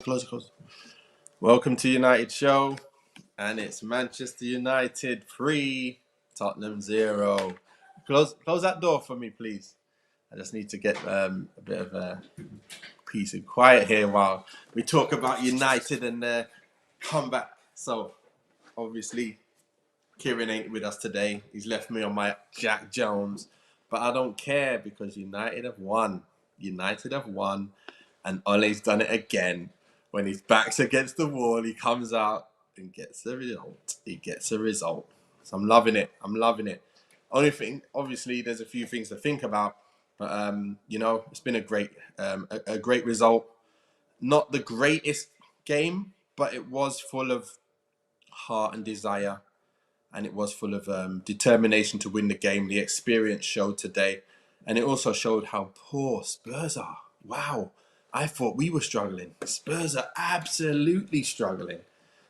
Close, close. Welcome to United Show, and it's Manchester United 3, Tottenham 0. Close that door for me, please. I just need to get a bit of a peace and quiet here while we talk about United and their comeback. So, obviously, Kieran ain't with us today. He's left me on my Jack Jones, but I don't care because United have won. United have won, and Ole's done it again. When his back's against the wall, he comes out and gets a result. He gets a result. So I'm loving it. I'm loving it. Only thing, obviously, there's a few things to think about, but it's been a great result. Not the greatest game, but it was full of heart and desire, and it was full of determination to win the game. The experience showed today, and it also showed how poor Spurs are. Wow. I thought we were struggling. Spurs are absolutely struggling.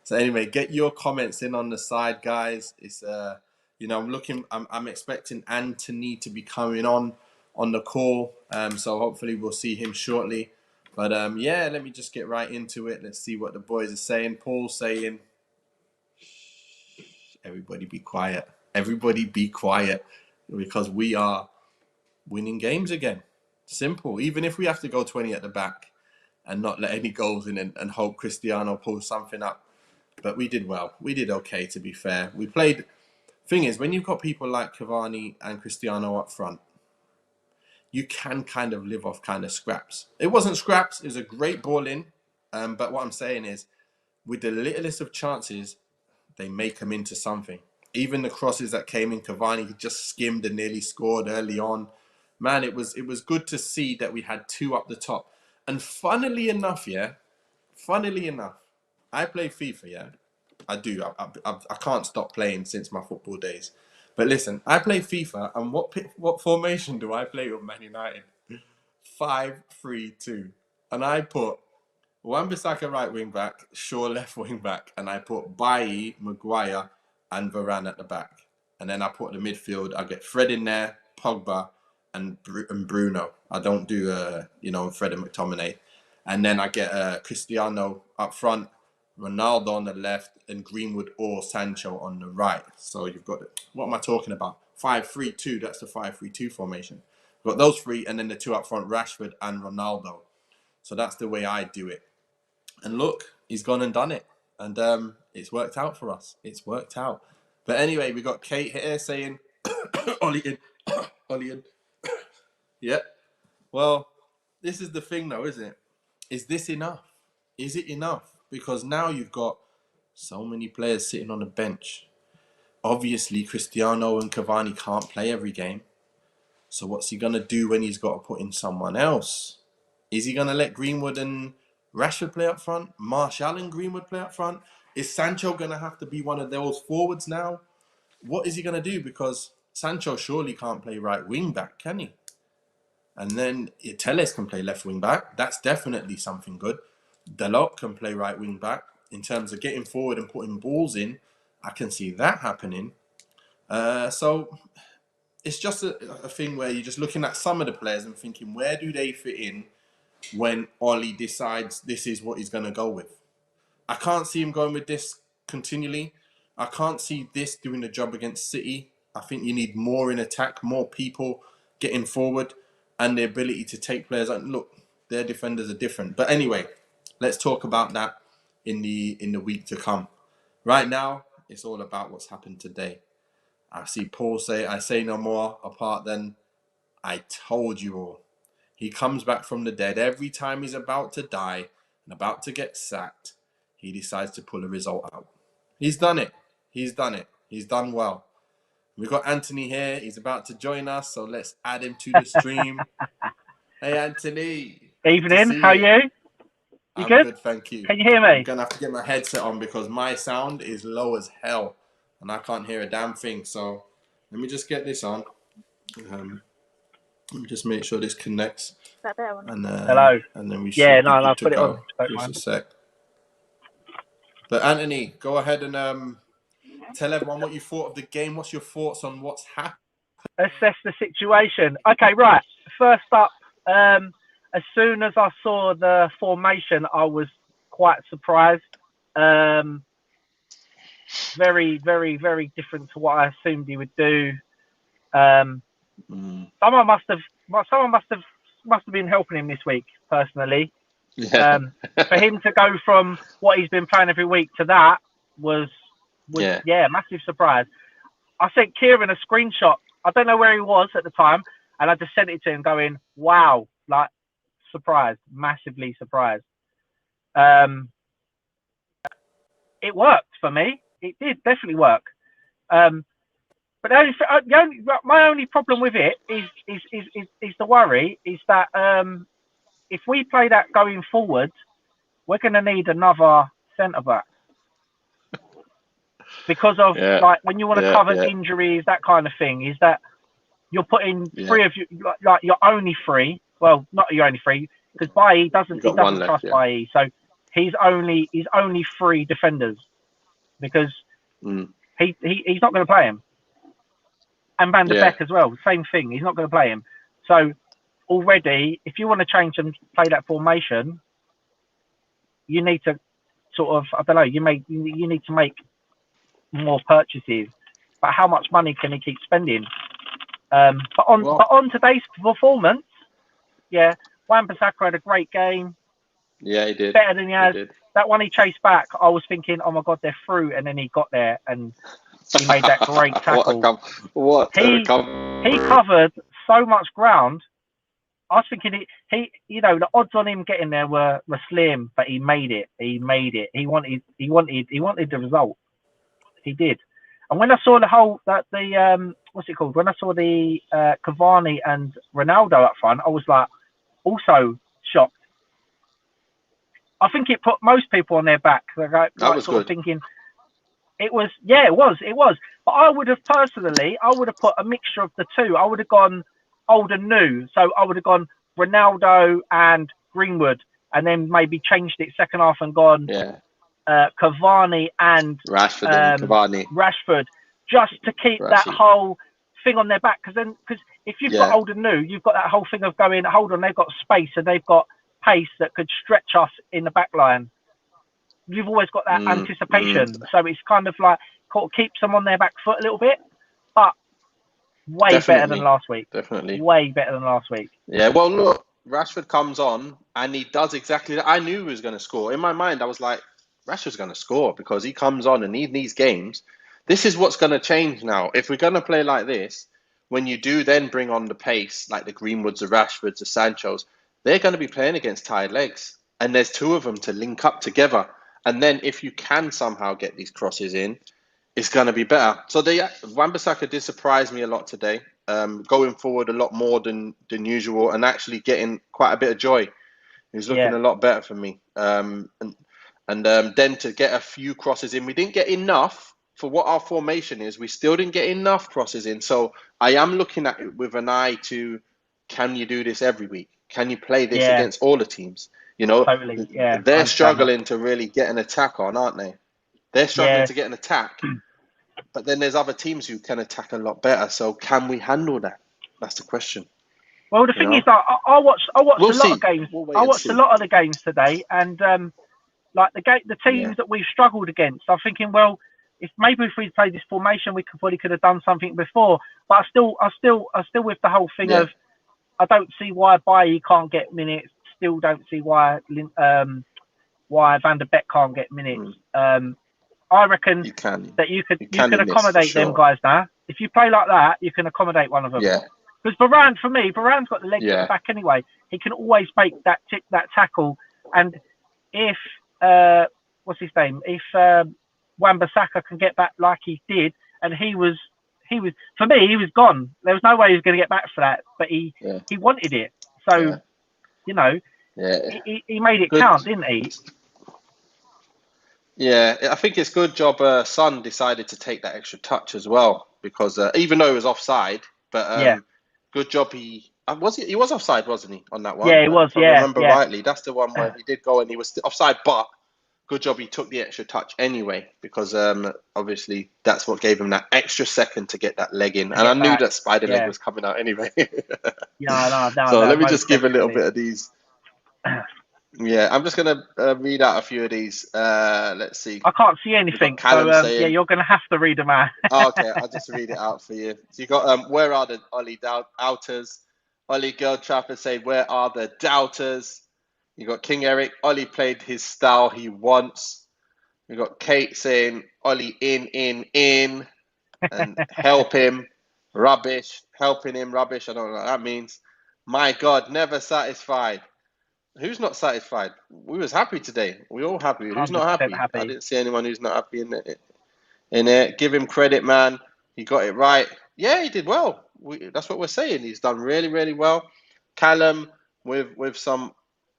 So anyway, get your comments in on the side, guys. It's I'm expecting Anthony to be coming on the call. So hopefully we'll see him shortly. But let me just get right into it. Let's see what the boys are saying. Paul's saying, everybody be quiet. Everybody be quiet because we are winning games again. Simple. Even if we have to go 20 at the back and not let any goals in and hope Cristiano pulls something up. But we did well. We did okay, to be fair. We played... Thing is, when you've got people like Cavani and Cristiano up front, you can kind of live off kind of scraps. It wasn't scraps. It was a great ball in. But what I'm saying is, with the littlest of chances, they make them into something. Even the crosses that came in, Cavani just skimmed and nearly scored early on. Man, it was good to see that we had two up the top. And funnily enough, I play FIFA, yeah? I do. I can't stop playing since my football days. But listen, I play FIFA, and what formation do I play with Man United? 5-3-2. And I put Wan-Bissaka right wing back, Shaw left wing back, and I put Bailly, Maguire, and Varane at the back. And then I put the midfield. I get Fred in there, Pogba, and Bruno. I don't do Fred and McTominay. And then I get Cristiano up front, Ronaldo on the left, and Greenwood or Sancho on the right. So you've got what am I talking about? 5-3-2. That's the 5-3-2 formation. You've got those three, and then the two up front, Rashford and Ronaldo. So that's the way I do it. And look, he's gone and done it. And it's worked out for us. It's worked out. But anyway, we got Kate here saying, Ollie in. Ollie in. Yep. Well, this is the thing though, isn't it? Is this enough? Is it enough? Because now you've got so many players sitting on the bench. Obviously, Cristiano and Cavani can't play every game. So what's he going to do when he's got to put in someone else? Is he going to let Greenwood and Rashford play up front? Martial and Greenwood play up front? Is Sancho going to have to be one of those forwards now? What is he going to do? Because Sancho surely can't play right wing back, can he? And then Teles can play left wing back. That's definitely something good. Dalot can play right wing back. In terms of getting forward and putting balls in, I can see that happening. So it's just a thing where you're just looking at some of the players and thinking, where do they fit in when Ole decides this is what he's going to go with? I can't see him going with this continually. I can't see this doing the job against City. I think you need more in attack, more people getting forward, and the ability to take players out. Look, their defenders are different. But anyway, let's talk about that in the week to come. Right now, it's all about what's happened today. I see Paul say, I say no more apart than I told you all. He comes back from the dead. Every time he's about to die and about to get sacked, he decides to pull a result out. He's done it. He's done it. He's done well. We've got Anthony here. He's about to join us, so let's add him to the stream. Hey, Anthony. Evening. How are you? I'm good? Good, thank you. Can you hear me? I'm going to have to get my headset on because my sound is low as hell and I can't hear a damn thing. So let me just get this on. Let me just make sure this connects. Is that better? Hello. And then we should be good to go. Just a sec. But Anthony, go ahead and tell everyone what you thought of the game. What's your thoughts on what's happened? Assess the situation. Okay, right. First up, as soon as I saw the formation, I was quite surprised. Very, very, very different to what I assumed he would do. Someone must have been helping him this week personally. Yeah. For him to go from what he's been playing every week to that was massive surprise. I sent Kieran a screenshot. I don't know where he was at the time, and I just sent it to him, going, "Wow, like surprised, massively surprised." It worked for me. It did definitely work. But my only problem with it is the worry is that if we play that going forward, we're going to need another centre back because of like when you want to cover injuries, that kind of thing. Is that you're putting three of you, like you're only three. Well, not you're only three because Bailly doesn't trust Bailly, so he's only three defenders because he's not going to play him. And Van der Beek as well, same thing. He's not going to play him. So already, if you want to change and play that formation, you need to sort of, I don't know, you need to make more purchases. But how much money can he keep spending? But on today's performance, Wan-Bissaka had a great game. Yeah, he did. Better than he has. That one he chased back, I was thinking, oh my God, they're through. And then he got there and he made that great tackle. He covered so much ground. I was thinking he the odds on him getting there were slim, but he made it. He wanted the result. He did. And when I saw what's it called? When I saw the Cavani and Ronaldo up front, I was like also shocked. I think it put most people on their back. Like sort of thinking. It was. But I would have put a mixture of the two. I would have gone old and new. So I would have gone Ronaldo and Greenwood, and then maybe changed it second half and gone Cavani and Rashford, just to keep that whole thing on their back. Because if you've got old and new, you've got that whole thing of going, hold on, they've got space and they've got pace that could stretch us in the back line. You've always got that anticipation. So it's kind of like keeps them on their back foot a little bit, but better than last week. Definitely. Way better than last week. Yeah, well, look, Rashford comes on and he does exactly that. I knew he was going to score. In my mind, I was like, Rashford's going to score because he comes on and in these games, this is what's going to change now. If we're going to play like this, when you do then bring on the pace, like the Greenwoods, the Rashfords, the Sanchos, they're going to be playing against tired legs. And there's two of them to link up together. And then if you can somehow get these crosses in, it's going to be better. So Wan-Bissaka did surprise me a lot today, going forward a lot more than usual and actually getting quite a bit of joy. He's looking a lot better for me. And then to get a few crosses in, we didn't get enough for what our formation is. We still didn't get enough crosses in. So I am looking at it with an eye to, can you do this every week? Can you play this against all the teams? You know, totally, they're struggling to really get an attack on, aren't they? They're struggling to get an attack. But then there's other teams who can attack a lot better. So can we handle that? That's the question. Well, the thing is that I watched a lot of games. I watched a lot of the games today, and like the teams that we've struggled against. I'm thinking, well, if we played this formation, we could have done something before. But I still with the whole thing of, I don't see why Bailly can't get minutes. Still don't see why Van der Beek can't get minutes. I reckon that you could accommodate them guys now. If you play like that, you can accommodate one of them. Yeah. Because Varane's got the legs at the back anyway. He can always make that tackle. And if what's his name? If Wan-Bissaka can get back like he did, and he was for me, he was gone. There was no way he was going to get back for that, but he wanted it. So he made it count, didn't he? Yeah, I think it's good job Son decided to take that extra touch as well, because even though he was offside, but good job he was offside, wasn't he, on that one? Yeah, he was, if I remember rightly. That's the one where he did go and he was offside, but good job he took the extra touch anyway, because obviously that's what gave him that extra second to get that leg in. And I knew that spider leg was coming out anyway. No, so let me just give a little bit of these. Yeah, I'm just going to read out a few of these. Let's see. I can't see anything. Callum So, saying, yeah, you're going to have to read them out. Okay, I'll just read it out for you. So you got, where are the Ollie doubters? Ole Gunnar Solskjær saying, where are the doubters? You got King Eric, Ollie played his style he wants. You got Kate saying, Ollie in, and help him, rubbish, helping him, rubbish. I don't know what that means. My God, never satisfied. Who's not satisfied? We was happy today. We all happy. Who's not happy? I didn't see anyone who's not happy in it. Give him credit, man. He got it right. Yeah, he did well. That's what we're saying. He's done really, really well. Callum, with some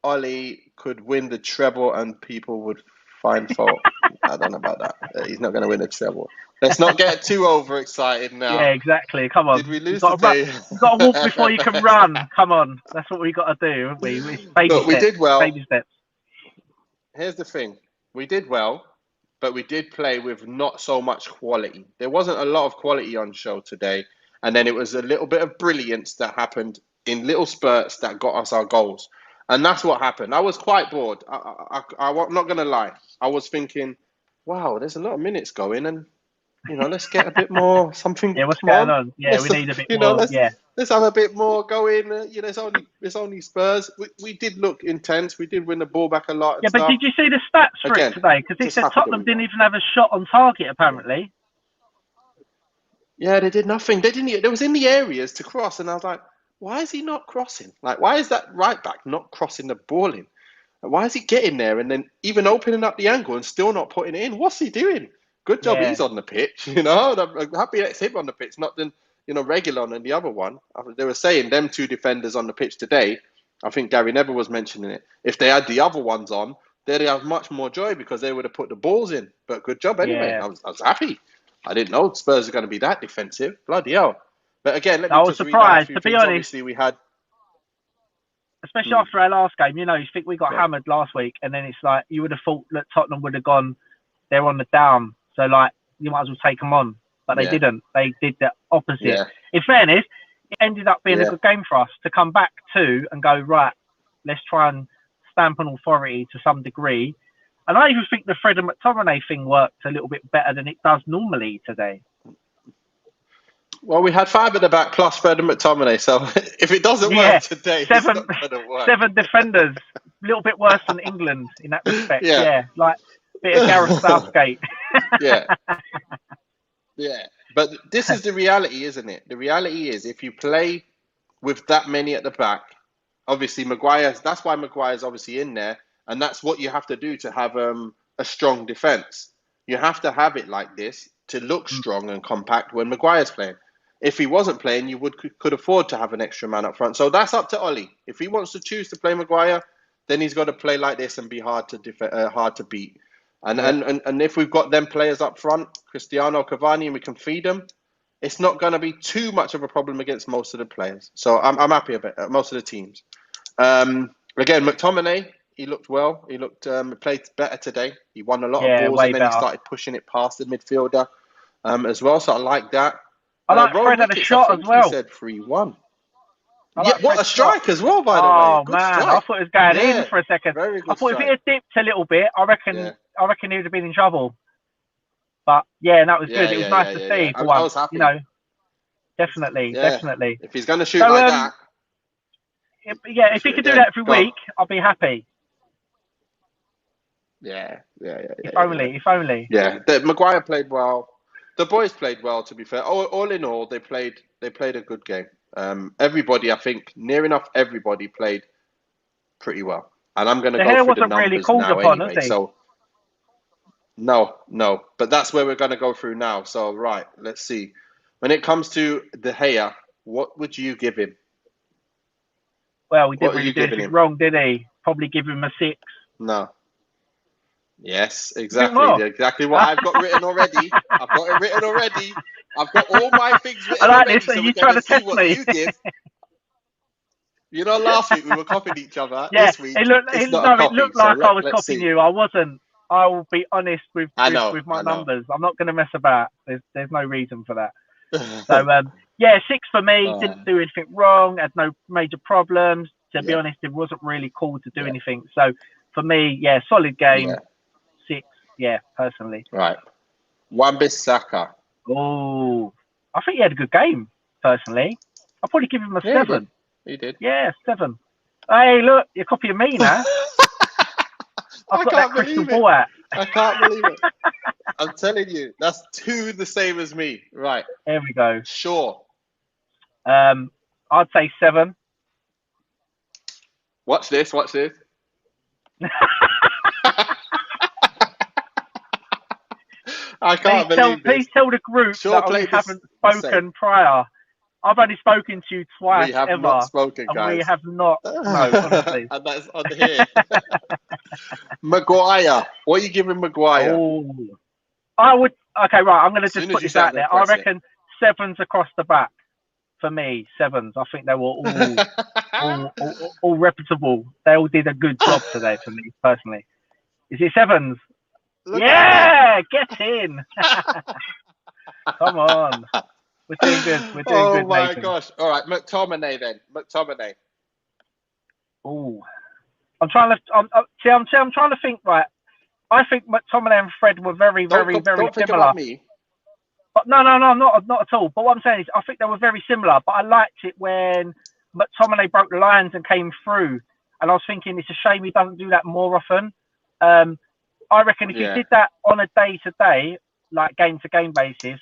Ollie, could win the treble and people would find fault. I don't know about that. He's not going to win the treble. Let's not get too overexcited now. Yeah, exactly. Come on. Did we lose today? You've got to walk before you can run. Come on. That's what we got to do, haven't we? Look, we did well. Baby steps. Here's the thing. We did well, but we did play with not so much quality. There wasn't a lot of quality on show today. And then it was a little bit of brilliance that happened in little spurts that got us our goals. And that's what happened. I was quite bored. I'm not going to lie. I was thinking, wow, there's a lot of minutes going and, let's get a bit more something. Yeah, what's going on? Yeah, we need a bit more. Let's have a bit more going. It's only Spurs. We did look intense. We did win the ball back a lot. Yeah, but did you see the stats for it today? Because they said Tottenham didn't even have a shot on target, apparently. Yeah, they did nothing. They didn't. It was in the areas to cross, and I was like, why is he not crossing? Like, why is that right back not crossing the ball in? Why is he getting there and then even opening up the angle and still not putting it in? What's he doing? Good job he's on the pitch, I'm happy it's him on the pitch, not the, Reguilon and the other one. They were saying them two defenders on the pitch today, I think Gary Neville was mentioning it. If they had the other ones on, they'd have much more joy because they would have put the balls in. But good job anyway. Yeah. I was happy. I didn't know Spurs are going to be that defensive. Bloody hell. But again, let me just surprised, to be honest. Obviously, we had... Especially after our last game, you think we got hammered last week, and then it's like, you would have thought that Tottenham would have gone, they're on the down. So, you might as well take them on. But they didn't. They did the opposite. Yeah. In fairness, it ended up being a good game for us to come back to and go, right, let's try and stamp an authority to some degree. And I even think the Fred and McTominay thing worked a little bit better than it does normally today. Well, we had 5 at the back plus Fred and McTominay. So if it doesn't work today, it's not going to work. 7 defenders. A little bit worse than England in that respect. Yeah. Like a bit of Gareth Southgate. Yeah. But this is the reality, isn't it? The reality is if you play with that many at the back, obviously that's why Maguire's obviously in there. And that's what you have to do to have a strong defence. You have to have it like this to look strong and compact when Maguire's playing. If he wasn't playing, you could afford to have an extra man up front. So that's up to Ollie. If he wants to choose to play Maguire, then he's got to play like this and be hard to beat. And if we've got them players up front, Cristiano, Cavani, and we can feed them, it's not going to be too much of a problem against most of the players. So I'm happy about most of the teams. Again, McTominay, he looked well. He played better today. He won a lot of balls and then he started pushing it past the midfielder as well. So I like that. I like Fred had a shot as well. He said 3-1. What a strike as well, by the way. Oh, man. Strike. I thought it was going in for a second. I thought if it had dipped a little bit, I reckon he would have been in trouble. But, that was good. It was nice to see for once. I was happy. Definitely. If he's going to shoot like that. If he could do that every week, I'll be happy. Yeah. If only. Yeah, Maguire played well. The boys played well, to be fair. All in all, they played a good game. Everybody, I think, near enough everybody played pretty well. And I'm going to go through the numbers really called now upon, anyway. So, no. But that's where we're going to go through now. So, right, let's see. When it comes to De Gea, what would you give him? Well, we didn't really do anything wrong, did he? Probably give him a 6. No. Yes, exactly. Exactly what I've got written already. I've got it written already. I've got all my things written already. This. So you trying to test me? You did. Last week we were copying each other. Yeah, this week, it looked like I was copying you. I wasn't. I will be honest with my numbers. I'm not going to mess about. There's no reason for that. So 6 for me. Didn't do anything wrong. Had no major problems. To be honest, it wasn't really called to do anything. So for me, yeah, solid game. 6, personally. Right. Wan-Bissaka. Oh, I think he had a good game, personally. I'll probably give him a 7. He did. Yeah, 7. Hey, look, you're copying me now. I've got that crystal ball out. I can't believe it. I'm telling you, that's 2 the same as me. Right. There we go. Sure. I'd say 7. Watch this. I can't believe this. Please tell the group that we haven't spoken prior. I've only spoken to you twice ever. We have not spoken, guys. We have not. No, honestly. And that's on here. Maguire. What are you giving Maguire? Oh, I would. Okay, right. I'm going to just put this out there. I reckon 7s across the back. For me, 7s. I think they were all reputable. They all did a good job today for me, personally. Is it 7s? Yeah, get in. Come on. We're doing good. We're doing good, Oh, my Nathan. gosh. All right, McTominay then. McTominay. Oh. I'm trying to think, right. I think McTominay and Fred were very don't similar. Think about me. But no, not at all. But what I'm saying is, I think they were very similar. But I liked it when McTominay broke the lines and came through. And I was thinking, it's a shame he doesn't do that more often. I reckon if he did that on a day-to-day, like game-to-game basis,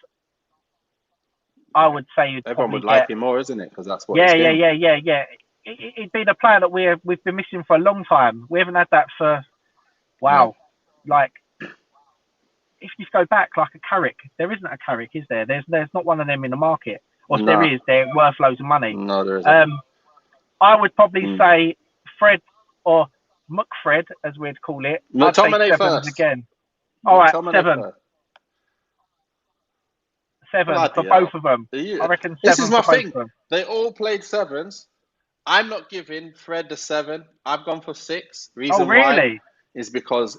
I would say everyone would like him more, isn't it? Because that's what. Yeah. He'd be the player that we've been missing for a long time. We haven't had that for like. If you go back, like a Carrick, there isn't a Carrick, is there? There's not one of them in the market. Or if there is, they're worth loads of money. No, there isn't. I would probably say Fred or McFred, as we'd call it. McTominay I'd say 7s first. Again. All right, McTominay 7. First. 7 for both of them. I reckon 7 This is my for both thing. of them. They all played 7s. I'm not giving Fred the 7. I've gone for 6. Reason why is because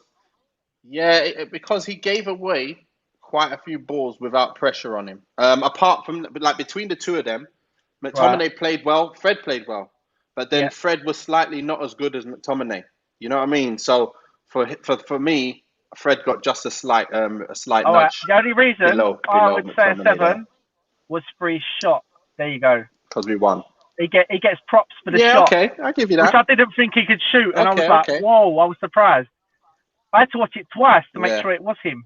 he gave away quite a few balls without pressure on him. Apart from between the two of them, McTominay played well, Fred played well, but then Fred was slightly not as good as McTominay. You know what I mean? So for me, Fred got just a slight nudge. Right. The only reason below I would say a 7 was for his shot. There you go. Because we won. He gets props for the shot. Yeah, okay, I'll give you that. Which I didn't think he could shoot, and I was like, whoa, I was surprised. I had to watch it twice to make sure it was him.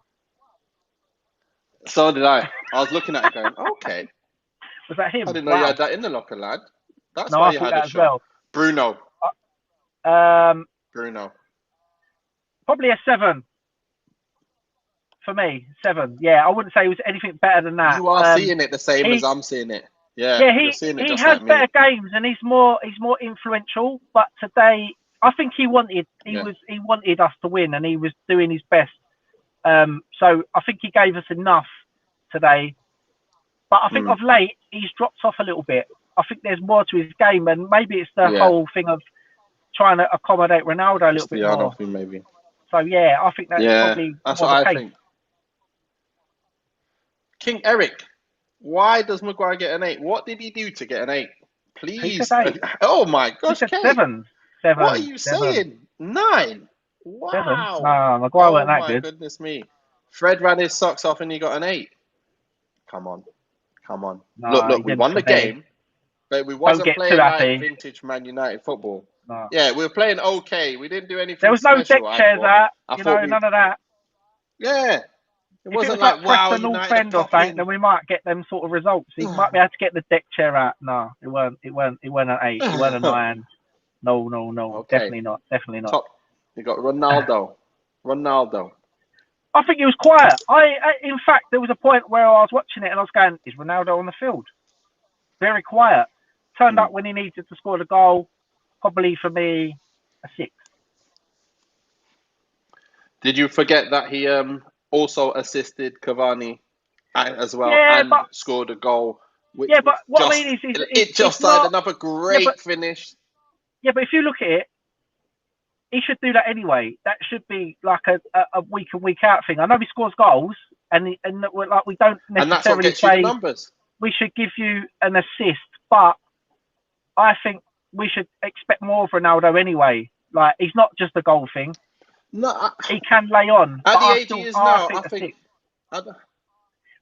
So did I. I was looking at it going, okay. Was that him? I didn't know you had that in the locker, lad. That's why you had a shot. Bruno. Bruno. Probably a 7. For me, 7. Yeah, I wouldn't say it was anything better than that. You are seeing it the same as I'm seeing it. Yeah, he has better games and he's more influential. But today, I think he wanted us to win and he was doing his best. So I think he gave us enough today. But I think of late he's dropped off a little bit. I think there's more to his game, and maybe it's the whole thing of trying to accommodate Ronaldo a little bit more. Thing, maybe. So I think that's probably that's what I think. King Eric, why does Maguire get an 8? What did he do to get an 8? Please. 8. Oh my gosh, 7. What are you saying? 9. Wow. 7. No, Maguire weren't that good. Oh my goodness me. Fred ran his socks off and he got an 8. Come on. No, look, we won the game, but we wasn't playing like vintage Man United football. No. Yeah, we were playing okay. We didn't do anything. There was no deck chairs out. None of that. Yeah. If it was like Preston North End or something, then we might get them sort of results. He might be able to get the deck chair out. No, it weren't an 8. It weren't a 9. No. Okay. Definitely not. Top. You got Ronaldo. I think he was quiet. In fact, there was a point where I was watching it and I was going, is Ronaldo on the field? Very quiet. Turned up when he needed to score the goal. Probably for me, a 6. Did you forget that he also assisted Cavani as well and scored a goal? But what I mean is it just had another great finish. Yeah, but if you look at it, he should do that anyway. That should be like a week in, week out thing. I know he scores goals, and like we don't necessarily say numbers. We should give you an assist, but I think we should expect more of Ronaldo anyway. Like, he's not just a goal thing. No, he can lay on. At the age he is now, I think. But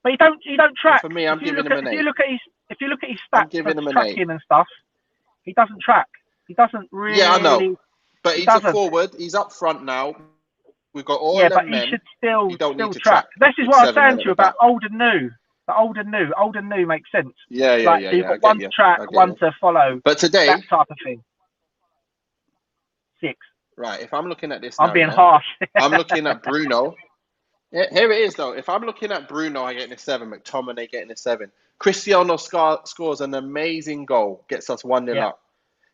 you don't track. For me, I'm giving him an 8. If you look at his stats, tracking and stuff, he doesn't track. He doesn't really. Yeah, I know. But he's a forward. He's up front now. We've got all 11 men. Yeah, but he should still need to track. This is what I'm saying to you about old and new. The old and new makes sense. Yeah. You've got one to track, one to follow. But today, that type of thing. 6. Right. If I'm looking at this, I'm being harsh. I'm looking at Bruno. Here it is, though. If I'm looking at Bruno, I get a 7. McTominay getting a 7. Cristiano scores an amazing goal, gets us 1-0 up.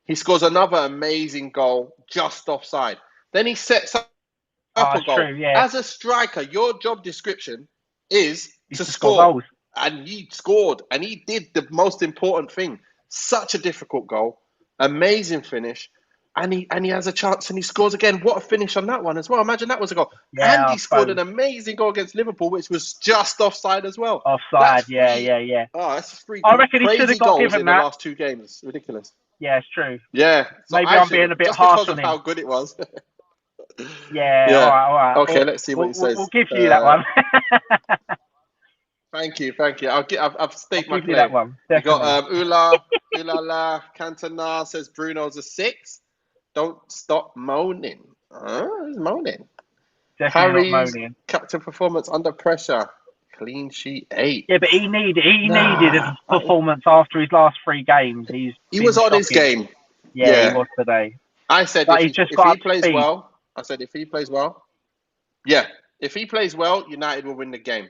He scores another amazing goal just offside. Then he sets up a goal. True, yeah. As a striker, your job description is to score. And he scored. And he did the most important thing. Such a difficult goal. Amazing finish. And he has a chance and he scores again. What a finish on that one as well. Imagine that was a goal. Yeah, and he scored an amazing goal against Liverpool, which was just offside as well. Offside, yeah. Oh, that's 3 I reckon he should have got given in the last 2 games. Ridiculous. Yeah, it's true. Yeah. So maybe I'm being a bit harsh on him. How good it was. yeah. All right. Okay, let's see what he says. We'll give you that one. Thank you. I've staked my claim. That one. You got Ulala Cantona says Bruno's a 6. Don't stop moaning. He's moaning. Definitely not moaning. Captain performance under pressure. Clean sheet 8. Yeah, but he needed a performance after his last 3 games. He was on his game. Yeah, he was today. I said if he plays well, if he plays well, United will win the game.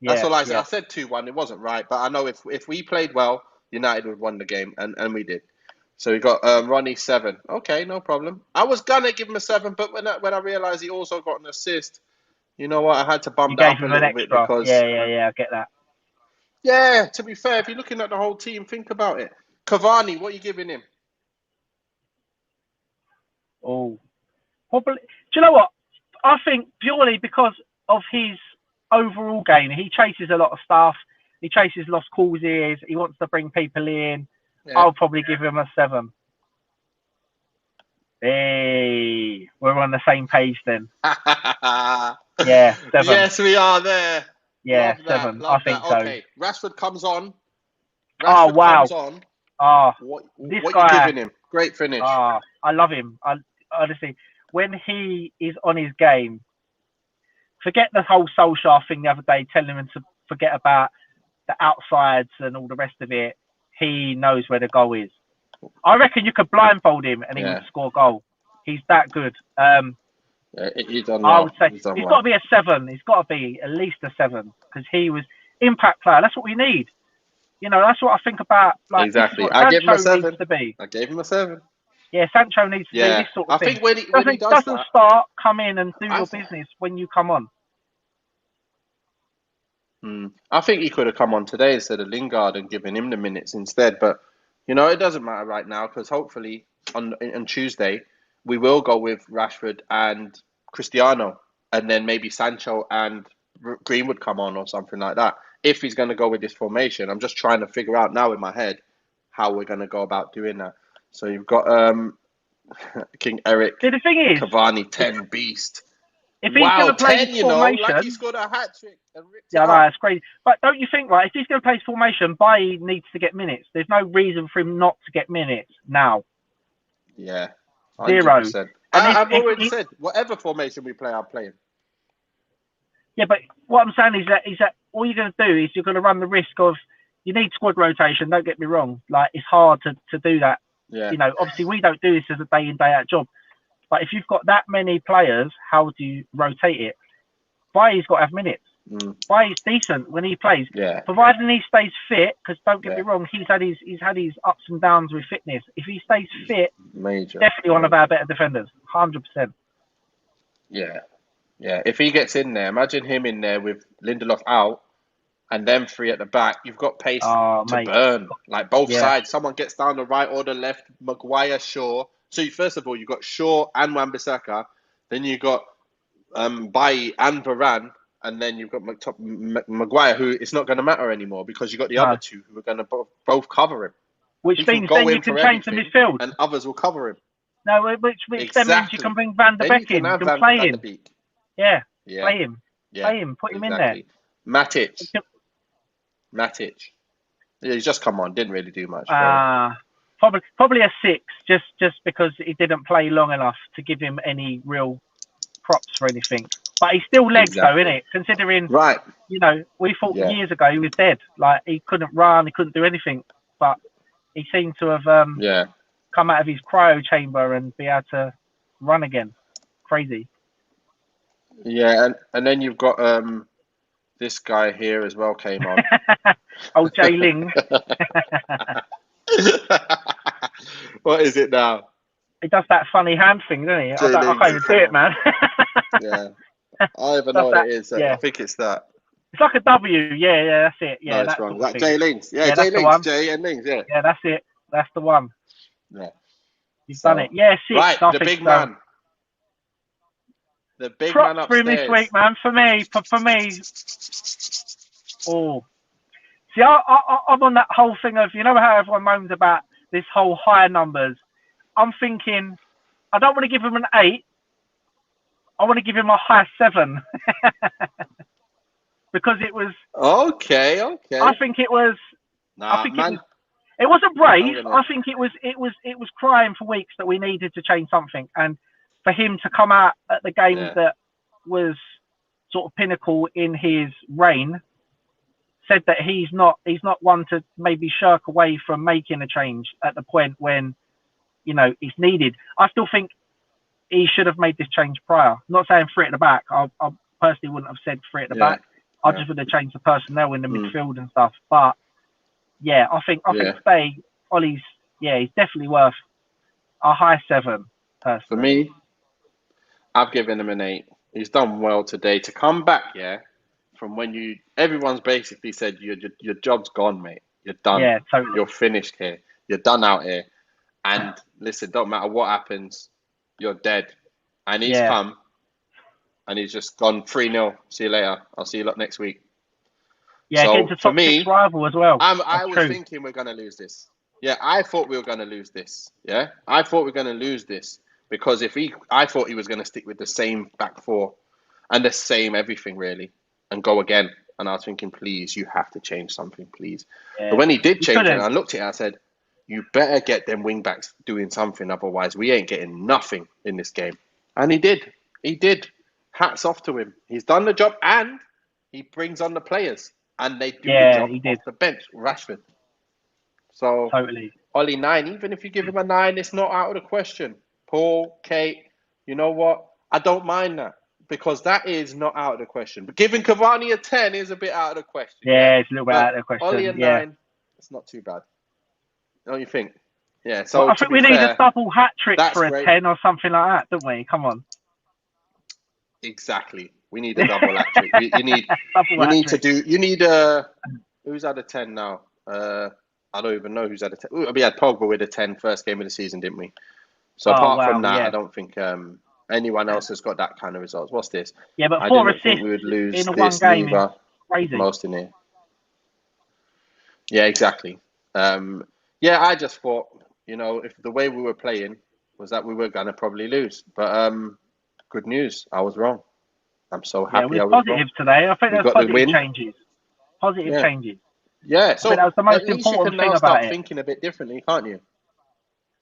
That's all I said. I said 2-1. It wasn't right, but I know if we played well, United would win the game, and we did. So we got Ronnie 7. Okay, no problem. I was gonna give him a 7, but when I realised he also got an assist, you know what? I had to bump that up a little bit because I get that. Yeah, to be fair, if you're looking at the whole team, think about it. Cavani, what are you giving him? Oh, probably. Do you know what? I think purely because of his overall game, he chases a lot of stuff. He chases lost causes. He wants to bring people in. Yeah. I'll probably give him a 7. Hey, we're on the same page then. Yeah, 7. Yes, we are there. Yeah, 7. I think so. Okay, Rashford comes on. Wow. Comes on. What guy, you giving him? Great finish. I love him. Honestly, when he is on his game, forget the whole Solskjær thing the other day, telling him to forget about the outsides and all the rest of it. He knows where the goal is. I reckon you could blindfold him and he would score a goal. He's that good. He's done well. I would say he's got to be a 7. He's got to be at least a 7 because he was impact player. That's what we need. You know, that's what I think about. Like, exactly. I gave him a 7. I gave him a 7. Yeah, Sancho needs to be this sort of thing. I think when he doesn't start, come in and do your business when you come on. I think he could have come on today instead of Lingard and given him the minutes instead. But, you know, it doesn't matter right now because hopefully on Tuesday, we will go with Rashford and Cristiano and then maybe Sancho and Greenwood come on or something like that. If he's going to go with this formation, I'm just trying to figure out now in my head how we're going to go about doing that. So you've got King Eric, the thing is, Cavani, 10 beast. If he's going to play 10, formation, like he scored a hat trick. No, it's crazy. But don't you think, right? If he's going to play his formation, Bailly needs to get minutes. There's no reason for him not to get minutes now. Yeah, 100%. 0. I've already said whatever formation we play, I'm playing. Yeah, but what I'm saying is that all you're going to do is you're going to run the risk of you need squad rotation. Don't get me wrong. Like it's hard to do that. Yeah. You know, obviously we don't do this as a day in day out job. But if you've got that many players, how do you rotate it? Bailly's got to have minutes. Bailly's decent when he plays, providing he stays fit. Because don't get me wrong, he's had his ups and downs with fitness. If he stays fit, definitely one of our better defenders, 100%. Yeah. If he gets in there, imagine him in there with Lindelof out, and them 3 at the back. You've got pace to burn, like both sides. Someone gets down the right or the left. Maguire, Shaw. So first of all, you've got Shaw and Wan-Bissaka. Then you've got Bailly and Varane. And then you've got Maguire, who it's not going to matter anymore because you've got the other 2 who are going to both cover him. Which means then you can change the midfield. And others will cover him. No, which then means you can bring Van der Beek in. You can play him. Yeah, play him. Play him. Put him in there. Matic. Yeah, he's just come on. Didn't really do much. Probably a 6, just because he didn't play long enough to give him any real props for anything. But he's still legs though, isn't it? Considering, you know, we thought years ago he was dead. Like he couldn't run, he couldn't do anything. But he seemed to have come out of his cryo chamber and be able to run again. Crazy. Yeah, and then you've got this guy here as well came on. Oh, Jay Ling. What is it now? He does that funny hand thing, doesn't he? I can't even do it, man. Yeah. I even know what it is. I think it's that. It's like a W. Yeah, that's it. Yeah, no, that's wrong. That Jay Lings. Yeah, Jay Lings. Jay and Lings. Yeah. Yeah, that's it. That's the one. Yeah. You've done it. Yeah, 6. Right, the big man. The big man upstairs. For him this week, man. For me. Oh. See, I'm on that whole thing of, you know how everyone moans about this whole high numbers. I'm thinking, I don't want to give him an 8. I want to give him a high 7. Because it was... Okay. I think it was... Nah, it wasn't brave. I think it was crying for weeks that we needed to change something. And for him to come out at the game that was sort of pinnacle in his reign, said that he's not one to maybe shirk away from making a change at the point when, you know, it's needed. I still think he should have made this change prior. I'm not saying 3 at the back. I personally wouldn't have said 3 at the back. I just would have changed the personnel in the midfield and stuff. But yeah, I think today Ollie's he's definitely worth a high 7. Personally. For me, I've given him an 8. He's done well today to come back. From when everyone's basically said your job's gone, mate. You're done. Yeah, totally. You're finished here. You're done out here. And listen, don't matter what happens, you're dead. And he's come, and he's just gone 3-0. See you later. I'll see you lot next week. Yeah, so against a top 6 rival as well. I was thinking we're going to lose this. Yeah, I thought we were going to lose this. Yeah, I thought we were going to lose this because I thought he was going to stick with the same back 4 and the same everything really. And go again. And I was thinking, please, you have to change something, please. Yeah. But when he did change it, and I looked at it, I said, you better get them wing backs doing something, otherwise we ain't getting nothing in this game. And he did. He did. Hats off to him. He's done the job, and he brings on the players, and they do the job off the bench. Rashford. So, totally. Ollie 9, even if you give him a 9, it's not out of the question. Paul, Kate, you know what? I don't mind that. Because that is not out of the question. But giving Cavani a 10 is a bit out of the question. Yeah, it's a little bit out of the question. Ollie a 9, it's not too bad. Don't you think? Yeah, so I think we need a double hat-trick for a 10 or something like that, don't we? Come on. Exactly. We need a double hat-trick. You need who's had a 10 now? I don't even know who's had a 10. We had Pogba with a 10 first game of the season, didn't we? So apart from that, I don't think... anyone else has got that kind of results. What's this? Yeah, but 4 assists we would lose in one game is crazy. Most in here. Yeah, exactly. I just thought, if the way we were playing was that we were going to probably lose. But good news, I was wrong. I'm so happy I was positive wrong. Today. I think there's positive changes. Positive changes. Yeah, so that was the most important thing about it. Thinking a bit differently, can't you?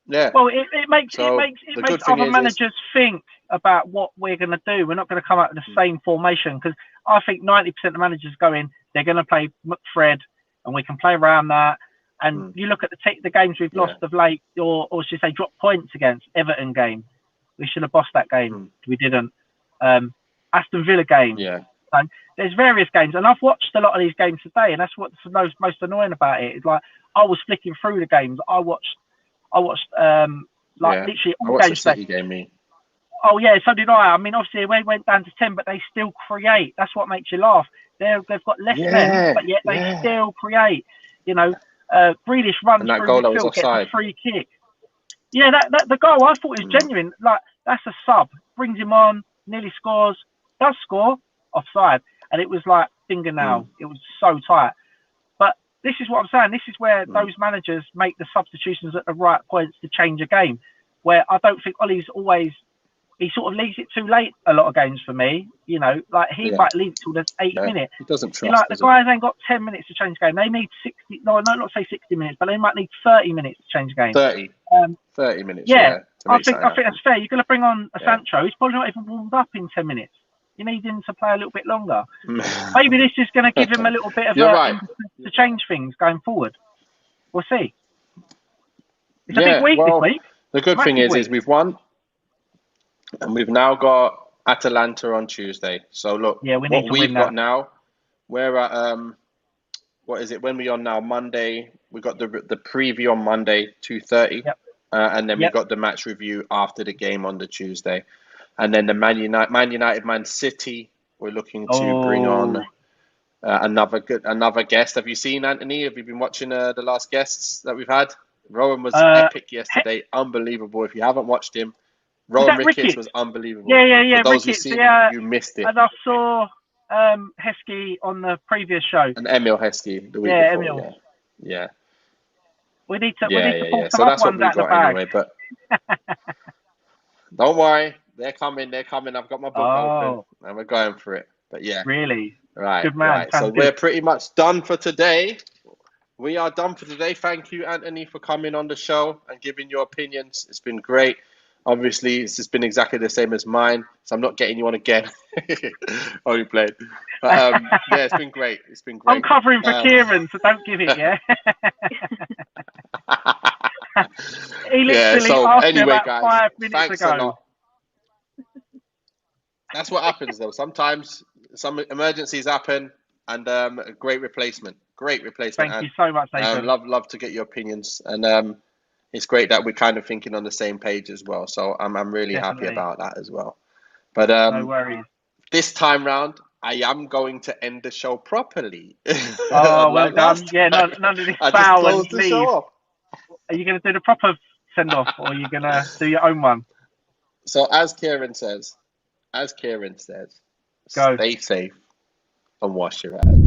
Yeah. Well, it makes other managers think about what we're going to do. We're not going to come out with the same formation, because I think 90% of the managers go in, they're going to play McFred, and we can play around that. And you look at the games we've lost of late, or should I say drop points against. Everton game, we should have bossed that game. We didn't. Aston Villa game. Yeah. So there's various games, and I've watched a lot of these games today, and that's what's most annoying about it. It's like I was flicking through the games. I watched literally all games. The City game, Oh yeah, so did I. I mean, obviously we went down to 10, but they still create. That's what makes you laugh. They've got less men, but yet they still create. Grealish runs and that through goal the field, gets a free kick. Yeah, that the goal I thought was genuine. Like, that's a sub. Brings him on, nearly scores, does score, offside. And it was like fingernail. It was so tight. But this is what I'm saying. This is where those managers make the substitutions at the right points to change a game. Where I don't think Ole's always, he sort of leaves it too late a lot of games for me. You know, like he might leave it till the 8th minute. He doesn't trust. Like the guys ain't got 10 minutes to change the game. They need 60. No, not say 60 minutes, but they might need 30 minutes to change the game. 30 minutes. Yeah, I think that's fair. You're going to bring on a Sancho. He's probably not even warmed up in 10 minutes. You need him to play a little bit longer. Maybe this is going to give him a little bit of to change things going forward. We'll see. It's a big week this week. The good thing is we've won, and we've now got Atalanta on Tuesday. So look, what we've got now, we're at what is it? When we're on now Monday, we got the preview on Monday 2:30, and then we got the match review after the game on the Tuesday. And then the Man United, Man City, we're looking to bring on another guest. Have you seen, Anthony? Have you been watching the last guests that we've had? Rowan was epic yesterday. Unbelievable. If you haven't watched him, Rowan Ricketts was unbelievable. Yeah. For those who've seen you missed it. And I saw Heskey on the previous show. And Emil Heskey the week before. Emil. Yeah. We need to pull some so that's what ones we out got the bag. anyway. But don't worry. They're coming. I've got my book open and we're going for it. But yeah. Really? Right. Good man. Right. So we're pretty much done for today. We are done for today. Thank you, Anthony, for coming on the show and giving your opinions. It's been great. Obviously, it's just been exactly the same as mine. So I'm not getting you on again. Only played. But, it's been great. It's been great. I'm covering for Kieran, so don't give it, He literally asked me about guys, 5 minutes ago. A lot. That's what happens, though. Sometimes some emergencies happen, and a great replacement. Thank you so much, Nathan. Love to get your opinions, and it's great that we're kind of thinking on the same page as well. So I'm really happy about that as well. But no worries. This time round, I am going to end the show properly. Oh, well done. Yeah, none of this foul and leave. Are you going to do the proper send off, or are you going to do your own one? So as Kieran says, go. Stay safe and wash your hands.